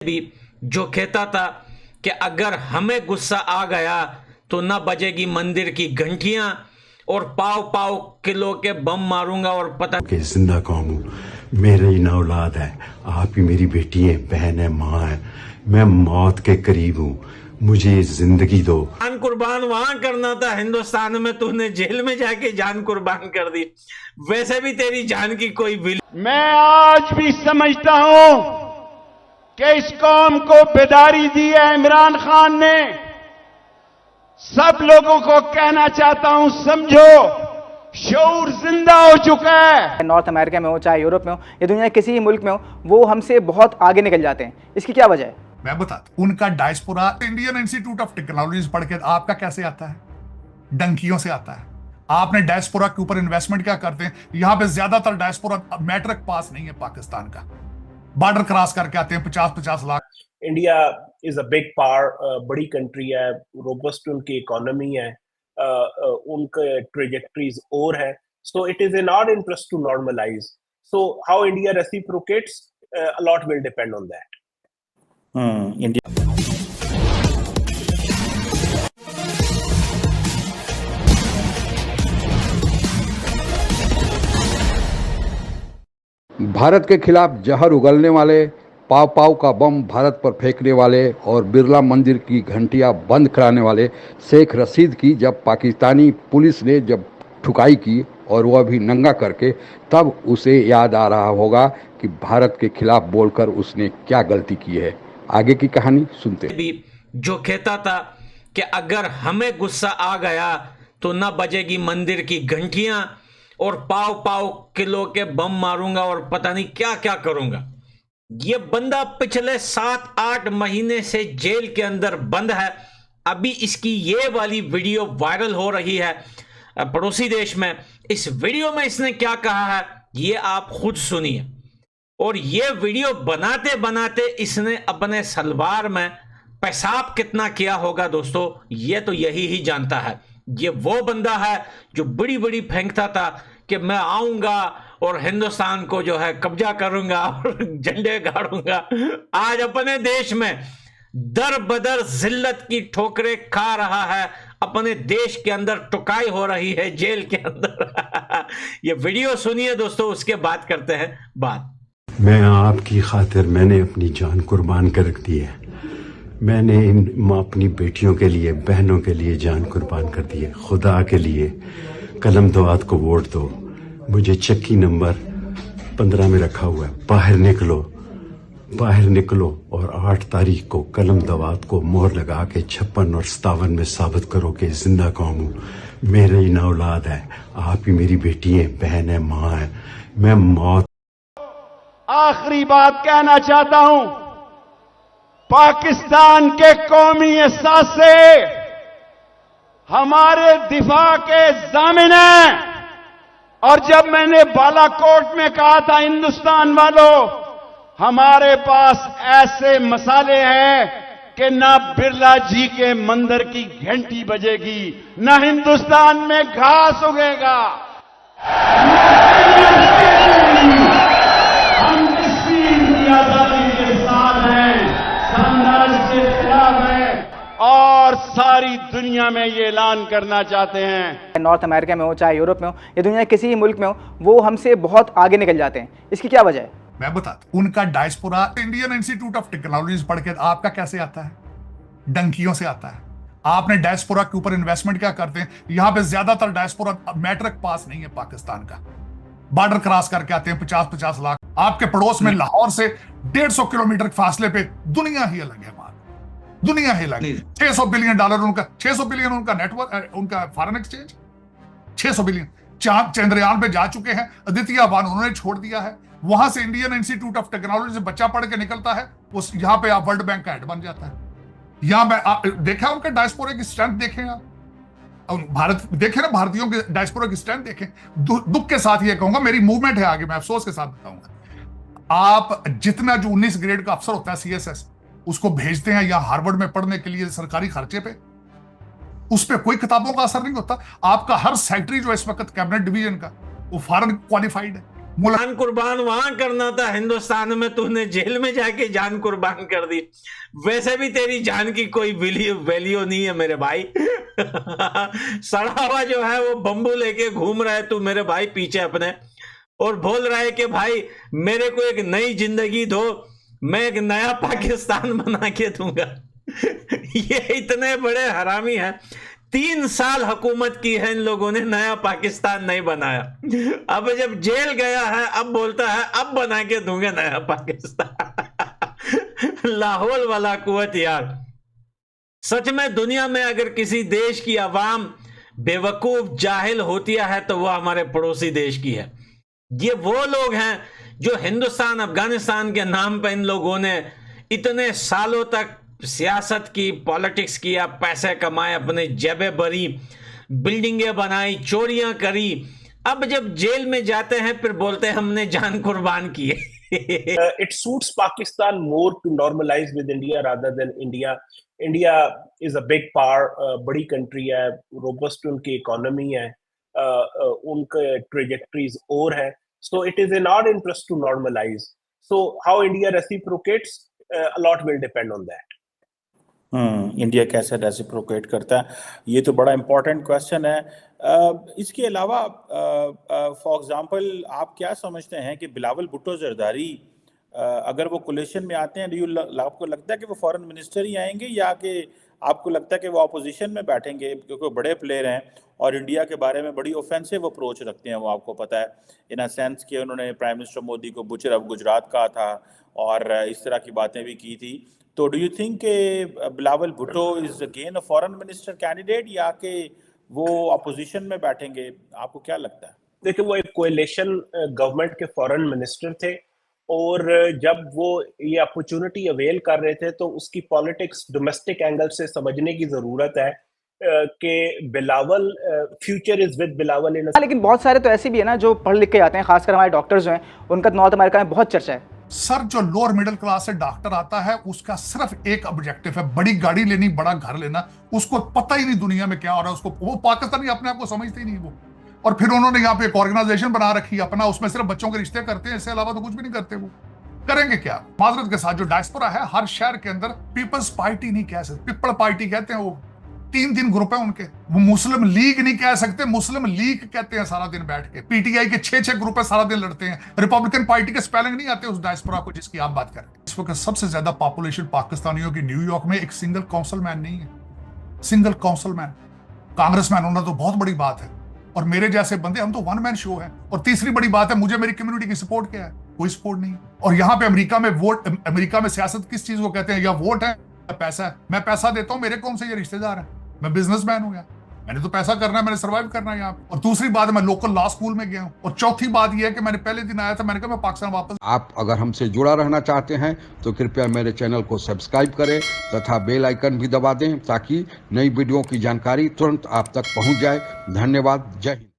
भी जो कहता था कि अगर हमें गुस्सा आ गया तो न बजेगी मंदिर की घंटियां और पाव पाव किलो के बम मारूंगा और पता कि जिंदा कौम हूँ, मेरे ही ना औलाद है, आप ही मेरी बेटी है, बहन है, माँ है। मैं मौत के करीब हूँ, मुझे जिंदगी दो। जान कुर्बान वहां करना था हिंदुस्तान में, तूने जेल में जाके जान कुर्बान कर दी। वैसे भी तेरी जान की कोई वैल्यू। मैं आज भी समझता हूं कि इस कौम को बेदारी दी है इमरान खान ने। सब लोगों को कहना चाहता हूं, समझो, शऊर जिंदा हो चुका है। नॉर्थ अमेरिका में हो, चाहे यूरोप में हो, या दुनिया के किसी भी मुल्क में हो, वो हमसे बहुत आगे निकल जाते हैं। इसकी क्या वजह है? मैं बताता हूं। उनका diaspora Indian institute of technology पढ़ के आपका कैसे आता है? डंकियों से आता है। आपने डायस्पोरा के ऊपर इन्वेस्टमेंट क्या करते हैं? यहां पे ज्यादातर डायस्पोरा मैट्रिक पास नहीं है पाकिस्तान का, बॉर्डर क्रॉस करके आते हैं 50-50 लाख। India is a big power, बड़ी कंट्री है, रोबस्ट उनकी इकोनॉमी है, उनके ट्रेजेक्टरीज और है। So it is in our interest to normalise. So how India reciprocates, a lot will depend on that. Bharat के खिलाफ जहर उगलने वाले, पाव पाव का बम भारत पर फेंकने वाले और बिरला मंदिर की घंटियां बंद कराने वाले शेख रशीद की जब पाकिस्तानी पुलिस ने जब ठुकाई की और वह भी नंगा करके, तब उसे याद आ रहा होगा कि भारत के खिलाफ बोलकर उसने क्या गलती की है। आगे की कहानी सुनते हैं। भी जो कहता था कि अगर हमें गुस्सा आ गया तो न बजेगी मंदिर की घंटियां और पाव पाव किलो के बम मारूंगा और पता नहीं क्या क्या करूंगा। ये बंदा पिछले 7-8 महीने से जेल के अंदर बंद है। अभी इसकी ये वाली वीडियो वायरल हो रही है पड़ोसी देश में। इस वीडियो में इसने क्या कहा है ये आप खुद सुनिए। और ये वीडियो बनाते बनाते इसने अपने सलवार में पेशाब कितना किया होगा दोस्तों, ये तो यही ही जानता है। ये वो बंदा है जो बड़ी बड़ी फेंकता था कि मैं आऊंगा और हिंदुस्तान को जो है कब्जा करूंगा और झंडे गाड़ूंगा। आज अपने देश में दर बदर जिल्लत की ठोकरें खा रहा है, अपने देश के अंदर टुकाई हो रही है जेल के अंदर। ये वीडियो सुनिए दोस्तों, उसके बाद करते हैं बात। मैं आपकी खातिर मैंने अपनी जान कुर्बान कर रख दी है। मैंने अपनी बेटियों के लिए, बहनों के लिए जान कुर्बान कर दी है। खुदा के लिए कलम दवात को वोट दो। मुझे चक्की नंबर 15 में रखा हुआ है। बाहर निकलो और 8 तारीख को कलम दवात को मोहर लगा के 56 और 57 में साबित करो कि जिंदा कौम हूँ, मेरे ही ना औलाद है, आप ही मेरी बेटी है, बहन है, माँ है। मैं मौत। आखिरी बात कहना चाहता हूं, पाकिस्तान के कौमी एहसास से हमारे दिफा के जामिन हैं। और जब मैंने बालाकोट में कहा था हिंदुस्तान वालों, हमारे पास ऐसे मसाले हैं कि ना बिरला जी के मंदिर की घंटी बजेगी, ना हिंदुस्तान में घास उगेगा। हम किसी दुनियादारी के साथ हैं, साम्राज्य के खिलाफ हैं और सारी दुनिया में ये ऐलान करना चाहते हैं। नॉर्थ अमेरिका में हो, चाहे यूरोप में हो, या दुनिया के किसी भी मुल्क में हो, वो हमसे बहुत आगे निकल जाते हैं। इसकी क्या वजह है? मैं बताता हूं। उनका diaspora Indian institute of technology पढ़ के आपका कैसे आता है? डंकियों से आता है। आपने डायस्पोरा के ऊपर इन्वेस्टमेंट क्या करते हैं? यहां पे ज्यादातर डायस्पोरा मैट्रिक पास नहीं है पाकिस्तान का, बॉर्डर क्रॉस करके आते हैं 50-50 लाख। आपके पड़ोस में लाहौर से 150 किलोमीटर के फासले पे दुनिया ही अलग है। दुनिया ही अलग है। $600 बिलियन उनका, 600 बिलियन उनका नेटवर्क, उनका फॉरेन एक्सचेंज 600 बिलियन। चंद्रयान पे जा चुके हैं, अदित्य 1 उन्होंने छोड़ दिया है। वहां से इंडियन इंस्टीट्यूट ऑफ टेक्नोलॉजी से बच्चा पढ़ के निकलता है, उस यहां पे आप वर्ल्ड बैंक का हेड बन जाता है। यहां पे देखा उनका डायस्पोरा की स्ट्रेंथ देखें आप, भारत देखें ना, भारतीयों के डायस्पोरा की स्ट्रेंथ देखें। दुख के साथ ये कहूंगा, मेरी मूवमेंट है आगे, मैं अफसोस के साथ बताऊंगा। आप जितना जो 19 ग्रेड का अफसर होता है CSS, उसको भेजते हैं यहाँ हार्वर्ड में पढ़ने के लिए सरकारी खर्चे पे, उस पर कोई किताबों का असर नहीं होता। आपका हर सेक्रेटरी जो इस वक्त कैबिनेट डिवीजन का, वो फॉरेन क्वालिफाइड है। जान कुर्बान वहां करना था हिंदुस्तान में, तूने जेल में जाके जान कुर्बान कर दी। वैसे भी तेरी जान की कोई वैल्यू नहीं है मेरे भाई। सड़ा हुआ जो है वो बम्बू लेके घूम रहा है तू मेरे भाई पीछे अपने, और बोल रहा है कि भाई मेरे को एक नई जिंदगी दो, मैं एक नया पाकिस्तान बना के दूंगा। ये इतने बड़े हरामी हैं। 3 साल हुकूमत की है इन लोगों ने, नया पाकिस्तान नहीं बनाया। अब जब जेल गया है अब बोलता है अब बना के दूंगा नया पाकिस्तान। लाहौल वाला कुवत यार। सच में दुनिया में अगर किसी देश की आवाम बेवकूफ जाहिल होती है तो वो हमारे पड़ोसी देश की है। ये वो लोग हैं जो हिंदुस्तान अफगानिस्तान के नाम पर इन लोगों ने इतने सालों तक सियासत की, पॉलिटिक्स किया, पैसे कमाए, अपने जेबें भरी, बिल्डिंगें बनाई, चोरियां करी। अब जब जेल में जाते हैं फिर बोलते हैं हमने जान कुर्बान की है। It suits Pakistan more to normalize with India rather than India. India is a big power, बड़ी country है, robust उनकी economy है, उनके trajectories और है. So it is in our interest to normalize. So how India reciprocates, a lot will depend on that. India कैसे reciprocate करता है, ये तो बड़ा इम्पोर्टेंट क्वेश्चन है। इसके अलावा फॉर एग्जांपल आप क्या समझते हैं कि बिलावल भुट्टो जरदारी अगर वो कोलिशन में आते हैं, आपको लगता है कि वो फॉरेन मिनिस्टर ही आएंगे, या कि आपको लगता है कि वो अपोजिशन में बैठेंगे, क्योंकि वो बड़े प्लेयर हैं और इंडिया के बारे में बड़ी ऑफेंसिव अप्रोच रखते हैं, वो आपको पता है, इन अ सेंस कि उन्होंने प्राइम मिनिस्टर मोदी को बुचर ऑफ गुजरात कहा था और इस तरह की बातें भी की थी। तो do you think Bilawal Bhutto is again a foreign minister candidate, या कि वो अपोजिशन में बैठेंगे, आपको क्या लगता है? देखिए, वो एक कोएलिशन गवर्नमेंट के फॉरेन मिनिस्टर थे, और जब वो ये अपॉर्चुनिटी अवेल कर रहे थे तो उसकी पॉलिटिक्स डोमेस्टिक एंगल से समझने की जरूरत है कि Bilawal, future is with Bilawal in. लेकिन बहुत सारे तो ऐसे भी है ना जो पढ़ लिख के आते हैं, खासकर हमारे डॉक्टर्स जो हैं, उनका नॉर्थ अमेरिका में बहुत चर्चा है। सर, जो लोअर मिडिल क्लास से डॉक्टर आता है उसका सिर्फ एक ऑब्जेक्टिव है, बड़ी गाड़ी लेनी, बड़ा घर लेना। उसको पता ही नहीं दुनिया में क्या हो रहा है, उसको, वो पाकिस्तानी अपने आप को समझते ही नहीं वो। और फिर उन्होंने यहाँ पे एक ऑर्गेनाइजेशन बना रखी है अपना, उसमें सिर्फ बच्चों के रिश्ते करते हैं, इसके अलावा तो कुछ भी नहीं करते। वो करेंगे क्या? माजरत के साथ जो डायस्पोरा है हर शहर के अंदर, पीपल्स पार्टी नहीं कह सकते, पीपल पार्टी कहते हैं। वो 3 ग्रुप है उनके। वो मुस्लिम लीग नहीं कह सकते, मुस्लिम लीग कहते हैं सारा दिन बैठ के। पीटीआई के 6 ग्रुप है, सारा दिन लड़ते हैं। रिपब्लिकन पार्टी के स्पेलिंग नहीं आते उस डायस्पोरा को जिसकी आप बात करें। इस वक्त सबसे ज्यादा पॉपुलेशन पाकिस्तानियों की न्यूयॉर्क में एक सिंगल काउंसिलमैन नहीं है, सिंगल काउंसिलमैन। कांग्रेसमैन होना तो बहुत बड़ी बात है, और मेरे जैसे बंदे, हम तो वन मैन शो है। और तीसरी बड़ी बात है, मुझे मेरी कम्युनिटी की सपोर्ट क्या है? कोई सपोर्ट नहीं। और यहाँ पे अमेरिका में वोट, अमेरिका में सियासत किस चीज को कहते हैं? या वोट है या पैसा है। मैं पैसा देता हूँ, मेरे कौन से ये रिश्तेदार है? मैं बिजनेसमैन हूँ, मैंने तो पैसा करना है, मैंने सर्वाइव करना है यहाँ पे। और दूसरी बात है, मैं लोकल लॉ स्कूल में गया हूँ। और चौथी बात यह है कि मैंने पहले दिन आया था, मैंने कहा मैं पाकिस्तान वापस। आप अगर हमसे जुड़ा रहना चाहते हैं तो कृपया मेरे चैनल को सब्सक्राइब करें तथा बेल आइकन भी दबा दें, ताकि नई वीडियो की जानकारी तुरंत आप तक पहुंच जाए। धन्यवाद। जय हिंद।